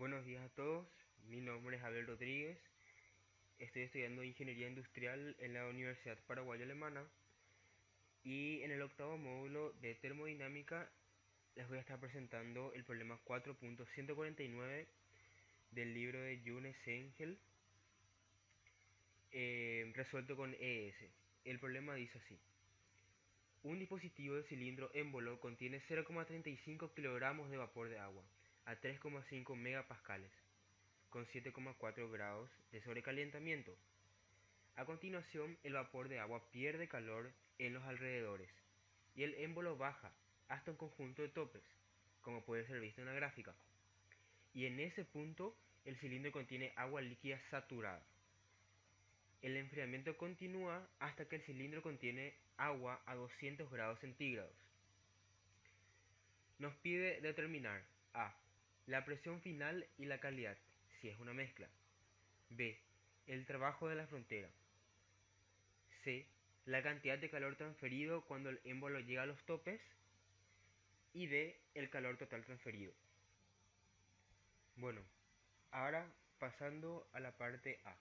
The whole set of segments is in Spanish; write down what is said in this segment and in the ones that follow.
Buenos días a todos, mi nombre es Abel Rodríguez, estoy estudiando Ingeniería Industrial en la Universidad Paraguaya Alemana y en el octavo módulo de termodinámica les voy a estar presentando el problema 4.149 del libro de June Sengel, resuelto con ES. El problema dice así: un dispositivo de cilindro émbolo contiene 0,35 kilogramos de vapor de agua a 3,5 megapascales con 7,4 grados de sobrecalentamiento. A continuación, el vapor de agua pierde calor en los alrededores y el émbolo baja hasta un conjunto de topes, como puede ser visto en la gráfica. Y en ese punto, el cilindro contiene agua líquida saturada. El enfriamiento continúa hasta que el cilindro contiene agua a 200 grados centígrados. Nos pide determinar a. La presión final y la calidad, si es una mezcla. B. El trabajo de la frontera. C. La cantidad de calor transferido cuando el émbolo llega a los topes. Y D. El calor total transferido. Bueno, ahora pasando a la parte A.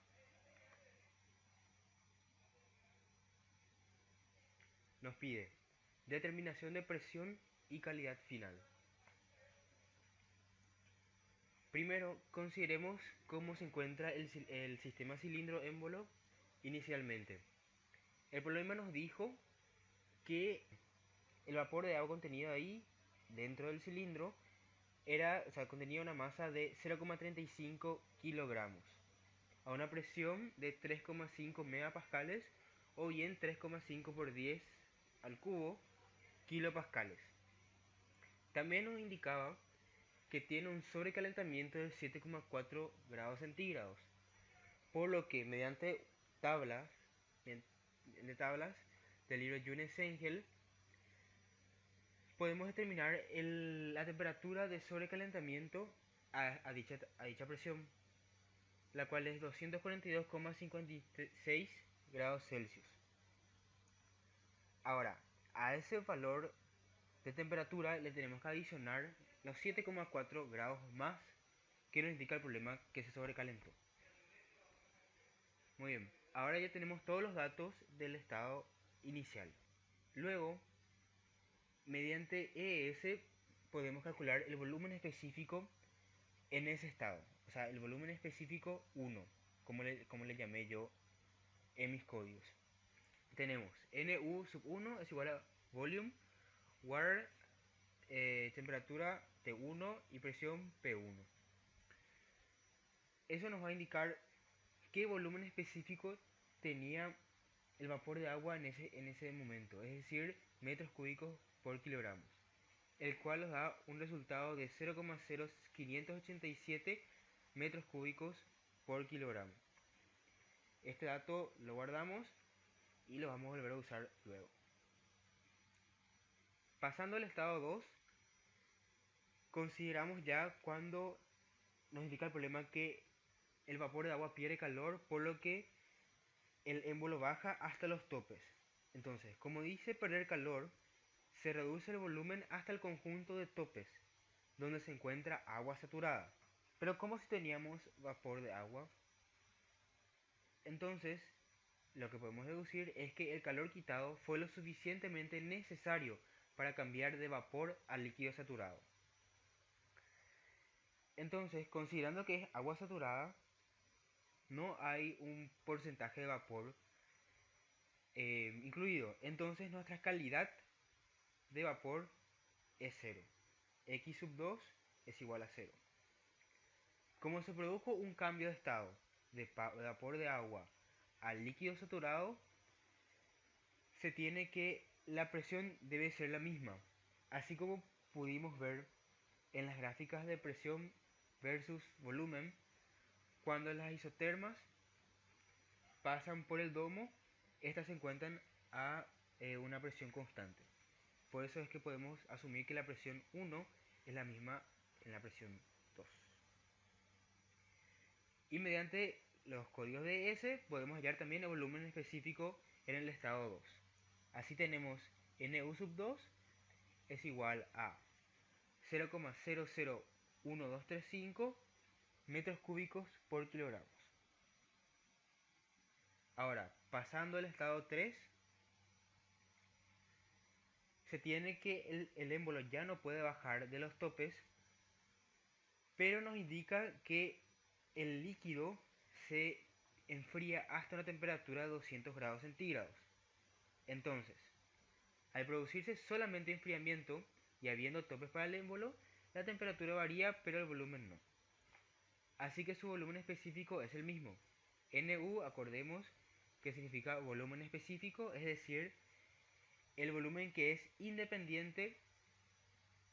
Nos pide determinación de presión y calidad final. Primero, consideremos cómo se encuentra el sistema cilindro-émbolo inicialmente. El problema nos dijo que el vapor de agua contenido ahí, dentro del cilindro, contenía una masa de 0,35 kilogramos a una presión de 3,5 megapascales o bien 3,5 por 10 al cubo kilopascales. También nos indicaba que tiene un sobrecalentamiento de 7,4 grados centígrados, por lo que mediante tablas, tablas del libro June Sengel podemos determinar la temperatura de sobrecalentamiento a dicha presión, la cual es 242,56 grados Celsius. Ahora, a ese valor de temperatura le tenemos que adicionar los 7,4 grados más que nos indica el problema que se sobrecalentó. Muy bien, ahora ya tenemos todos los datos del estado inicial. Luego, mediante ES podemos calcular el volumen específico en ese estado, o sea, el volumen específico 1, como le llamé yo en mis códigos. Tenemos NU sub 1 es igual a volume, water, temperatura T1 y presión P1. Eso nos va a indicar qué volumen específico tenía el vapor de agua en ese momento, es decir, metros cúbicos por kilogramos, el cual nos da un resultado de 0,0587 metros cúbicos por kilogramo. Este dato lo guardamos y lo vamos a volver a usar luego. Pasando al estado 2, consideramos ya cuando nos indica el problema que el vapor de agua pierde calor, por lo que el émbolo baja hasta los topes. Entonces, como dice perder calor, se reduce el volumen hasta el conjunto de topes, donde se encuentra agua saturada. Pero como si teníamos vapor de agua, entonces lo que podemos deducir es que el calor quitado fue lo suficientemente necesario para cambiar de vapor a líquido saturado. Entonces, considerando que es agua saturada, no hay un porcentaje de vapor incluido. Entonces nuestra calidad de vapor es 0. X sub 2 es igual a 0. Como se produjo un cambio de estado de vapor de agua al líquido saturado, se tiene que la presión debe ser la misma, así como pudimos ver en las gráficas de presión versus volumen. Cuando las isotermas pasan por el domo, estas se encuentran a una presión constante. Por eso es que podemos asumir que la presión 1 es la misma en la presión 2. Y mediante los códigos de S podemos hallar también el volumen específico en el estado 2. Así tenemos NU sub 2 es igual a 0,001235 metros cúbicos por kilogramos. Ahora, pasando al estado 3, se tiene que el émbolo ya no puede bajar de los topes, pero nos indica que el líquido se enfría hasta una temperatura de 200 grados centígrados. Entonces, al producirse solamente enfriamiento y habiendo topes para el émbolo, la temperatura varía pero el volumen no. Así que su volumen específico es el mismo. NU, acordemos que significa volumen específico, es decir, el volumen que es independiente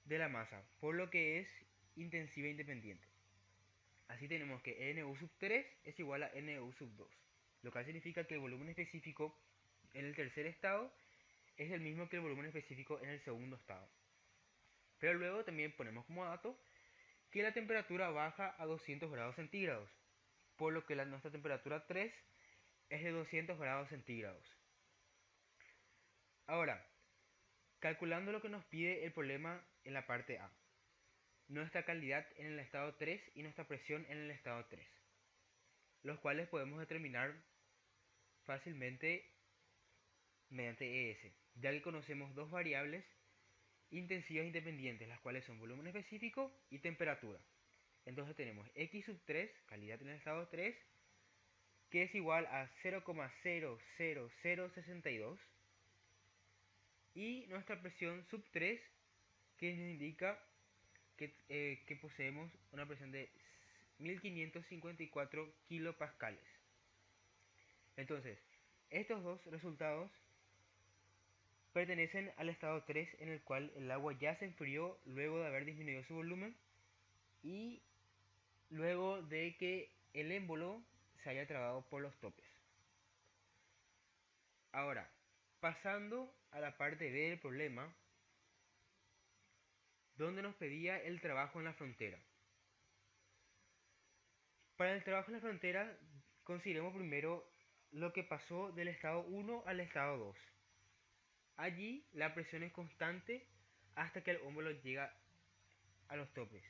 de la masa, por lo que es intensiva independiente. Así tenemos que NU sub 3 es igual a NU sub 2, lo cual significa que el volumen específico en el tercer estado es el mismo que el volumen específico en el segundo estado. Pero luego también ponemos como dato que la temperatura baja a 200 grados centígrados, por lo que nuestra temperatura 3 es de 200 grados centígrados. Ahora, calculando lo que nos pide el problema en la parte A, nuestra calidad en el estado 3 y nuestra presión en el estado 3, los cuales podemos determinar fácilmente mediante ES, ya que conocemos dos variables intensivas independientes, las cuales son volumen específico y temperatura. Entonces tenemos X sub 3, calidad en el estado 3, que es igual a 0,00062, y nuestra presión sub 3, que nos indica que poseemos una presión de 1554 kilopascales. Entonces, estos dos resultados pertenecen al estado 3, en el cual el agua ya se enfrió luego de haber disminuido su volumen y luego de que el émbolo se haya trabado por los topes. Ahora, pasando a la parte B del problema, donde nos pedía el trabajo en la frontera. Para el trabajo en la frontera, consideremos primero lo que pasó del estado 1 al estado 2. Allí la presión es constante hasta que el émbolo llega a los topes.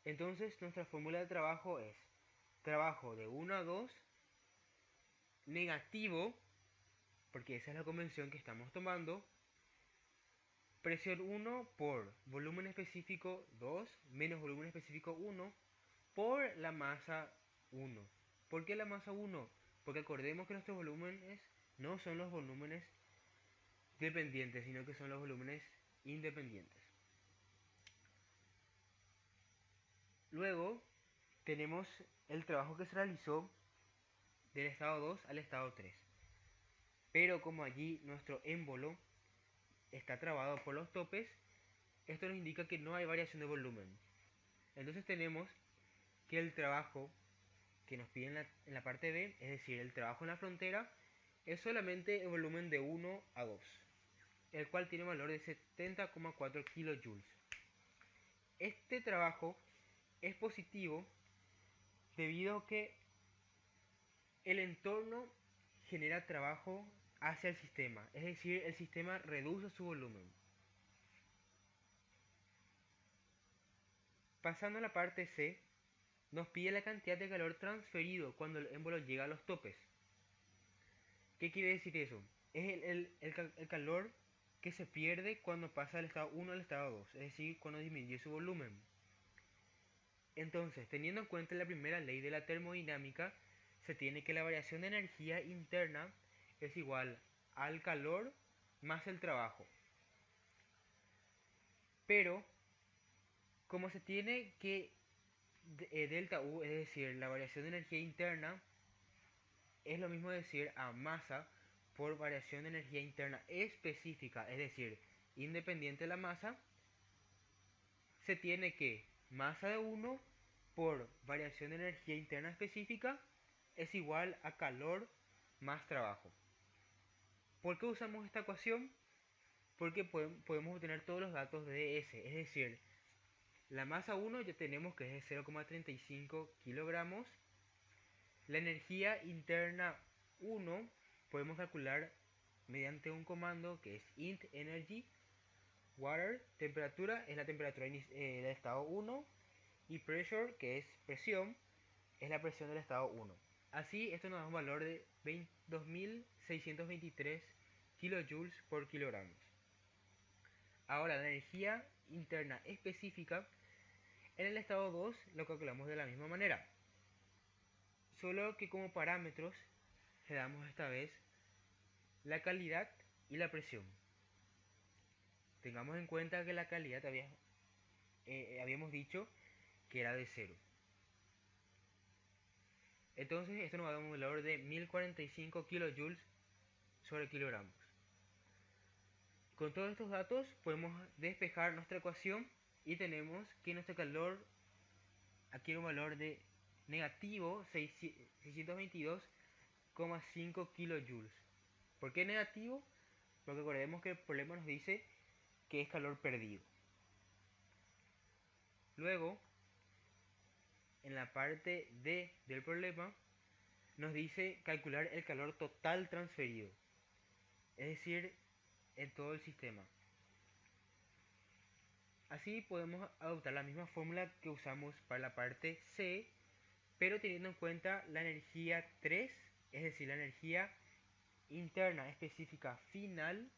Entonces nuestra fórmula de trabajo es trabajo de 1 a 2 negativo, porque esa es la convención que estamos tomando, presión 1 por volumen específico 2 menos volumen específico 1 por la masa 1. ¿Por qué la masa 1? Porque acordemos que nuestros volúmenes no son los volúmenes dependientes, sino que son los volúmenes independientes. Luego tenemos el trabajo que se realizó del estado 2 al estado 3. Pero como allí nuestro émbolo está trabado por los topes, esto nos indica que no hay variación de volumen. Entonces tenemos que el trabajo que nos piden en la parte B, es decir, el trabajo en la frontera, es solamente el volumen de 1 a 2, el cual tiene un valor de 70,4 kJ. Este trabajo es positivo debido a que el entorno genera trabajo hacia el sistema, es decir, el sistema reduce su volumen. Pasando a la parte C, nos pide la cantidad de calor transferido cuando el émbolo llega a los topes. ¿Qué quiere decir eso? Es el calor que se pierde cuando pasa del estado 1 al estado 2, es decir, cuando disminuye su volumen. Entonces, teniendo en cuenta la primera ley de la termodinámica, se tiene que la variación de energía interna es igual al calor más el trabajo. Pero, como se tiene que delta U, es decir, la variación de energía interna, es lo mismo decir a masa por variación de energía interna específica, es decir, independiente de la masa, se tiene que masa de 1 por variación de energía interna específica es igual a calor más trabajo. ¿Por qué usamos esta ecuación? Porque podemos obtener todos los datos de S, es decir, la masa 1 ya tenemos que es de 0,35 kilogramos. La energía interna 1 podemos calcular mediante un comando que es int energy water, temperatura es la temperatura del estado 1 y pressure, que es presión, es la presión del estado 1. Así, esto nos da un valor de 22.623 kilojoules por kilogramos. Ahora, la energía interna específica en el estado 2 lo calculamos de la misma manera, solo que como parámetros le damos esta vez la calidad y la presión. Tengamos en cuenta que la calidad habíamos dicho que era de 0. Entonces esto nos va a dar un valor de 1045 kilojoules sobre kilogramos. Con todos estos datos podemos despejar nuestra ecuación y tenemos que nuestro calor adquiere un valor de negativo 622,5 kilojoules. ¿Por qué negativo? Porque recordemos que el problema nos dice que es calor perdido. Luego, en la parte D del problema, nos dice calcular el calor total transferido, es decir, en todo el sistema. Así podemos adoptar la misma fórmula que usamos para la parte C, pero teniendo en cuenta la energía 3, es decir, la energía interna específica final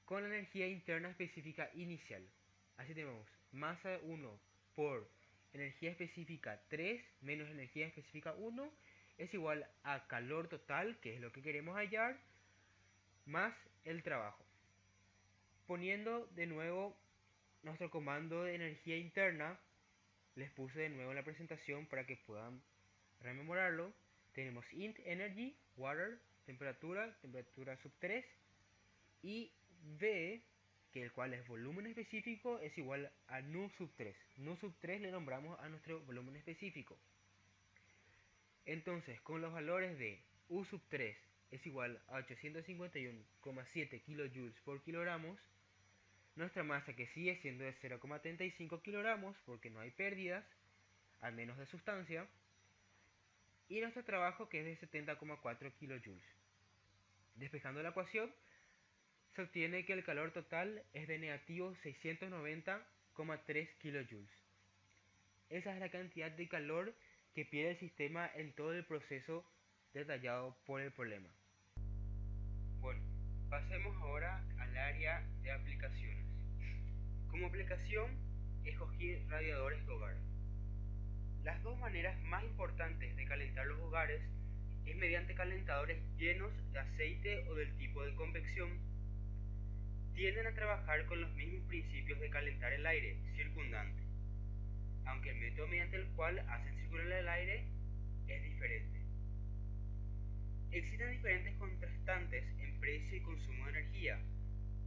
con la energía interna específica inicial. Así tenemos masa 1 por energía específica 3 menos energía específica 1 es igual a calor total, que es lo que queremos hallar, más el trabajo. Poniendo de nuevo nuestro comando de energía interna, les puse de nuevo en la presentación para que puedan rememorarlo. Tenemos int energy, water, temperatura sub 3, y V, que el cual es volumen específico, es igual a nu sub 3. Nu sub 3 le nombramos a nuestro volumen específico. Entonces, con los valores de U sub 3 es igual a 851,7 kilojoules por kilogramos, nuestra masa, que sigue siendo de 0,35 kilogramos porque no hay pérdidas, al menos de sustancia, y nuestro trabajo, que es de 70,4 kilojoules. Despejando la ecuación, se obtiene que el calor total es de negativo 690,3 kilojoules. Esa es la cantidad de calor que pierde el sistema en todo el proceso detallado por el problema. Bueno, pasemos ahora al área de aplicaciones. Como aplicación, escogí radiadores de hogar. Las dos maneras más importantes de calentar los hogares es mediante calentadores llenos de aceite o del tipo de convección. Tienden a trabajar con los mismos principios de calentar el aire circundante, aunque el método mediante el cual hacen circular el aire es diferente. Existen diferentes contrastantes en precio y consumo de energía,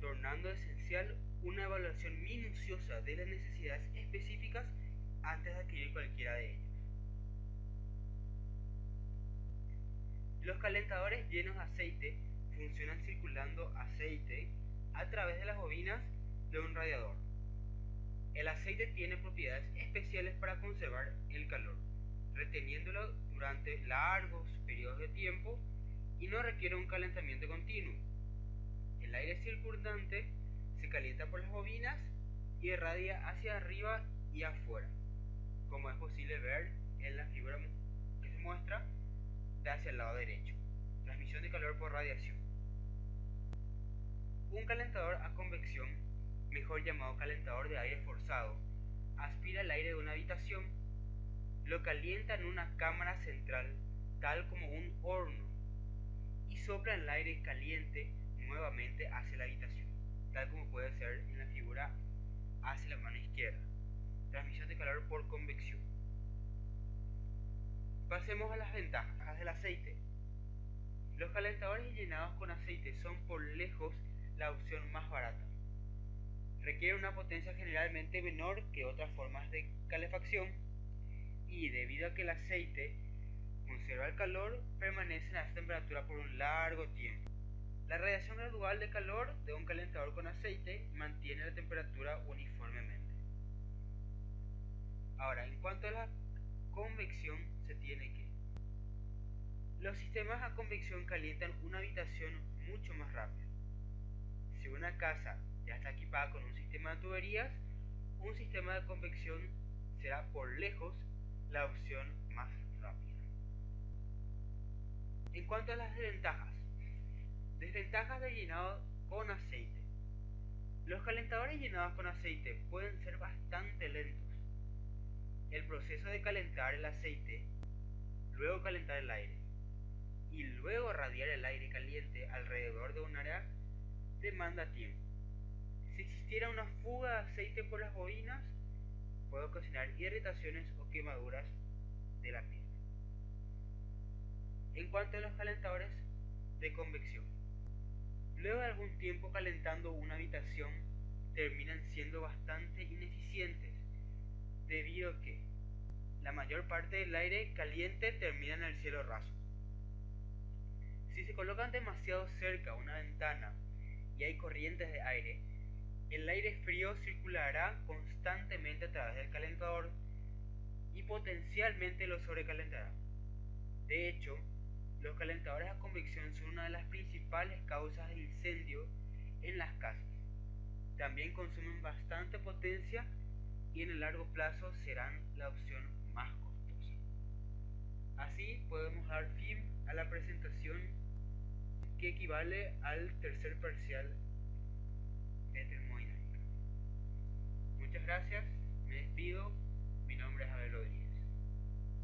tornando esencial una evaluación minuciosa de las necesidades específicas antes de adquirir cualquiera de ellas. Los calentadores llenos de aceite funcionan circulando aceite a través de las bobinas de un radiador. El aceite tiene propiedades especiales para conservar el calor, reteniéndolo durante largos periodos de tiempo, y no requiere un calentamiento continuo. El aire circundante se calienta por las bobinas y irradia hacia arriba y afuera, como es posible ver en la figura que se muestra de hacia el lado derecho. Transmisión de calor por radiación. Un calentador a convección, mejor llamado calentador de aire forzado, aspira el aire de una habitación, lo calienta en una cámara central, tal como un horno, y sopla el aire caliente nuevamente hacia la habitación, tal como puede ser en la figura hacia la mano izquierda. Transmisión de calor por convección. Pasemos a las ventajas del aceite. Los calentadores llenados con aceite son por lejos la opción más barata. Requieren una potencia generalmente menor que otras formas de calefacción, y debido a que el aceite conserva el calor, permanecen a esta temperatura por un largo tiempo. La radiación gradual de calor de un calentador con aceite mantiene la temperatura uniformemente. Ahora, en cuanto a la convección, se tiene que los sistemas a convección calientan una habitación mucho más rápido. Si una casa ya está equipada con un sistema de tuberías, un sistema de convección será por lejos la opción más rápida. En cuanto a las desventajas del llenado con aceite. Los calentadores llenados con aceite pueden ser bastante lentos. El proceso de calentar el aceite, luego calentar el aire y luego radiar el aire caliente alrededor de un área demanda tiempo. Si existiera una fuga de aceite por las bobinas, puede ocasionar irritaciones o quemaduras de la piel. En cuanto a los calentadores de convección, luego de algún tiempo calentando una habitación, terminan siendo bastante ineficientes, debido a que la mayor parte del aire caliente termina en el cielo raso. Si se colocan demasiado cerca a una ventana y hay corrientes de aire, el aire frío circulará constantemente a través del calentador y potencialmente lo sobrecalentará. De hecho, los calentadores a convección son una de las principales causas de incendio en las casas. También consumen bastante potencia y en el largo plazo serán la opción más costosa. Así podemos dar fin a la presentación, que equivale al tercer parcial de termodinámica. Muchas gracias, me despido, mi nombre es Abel Rodríguez.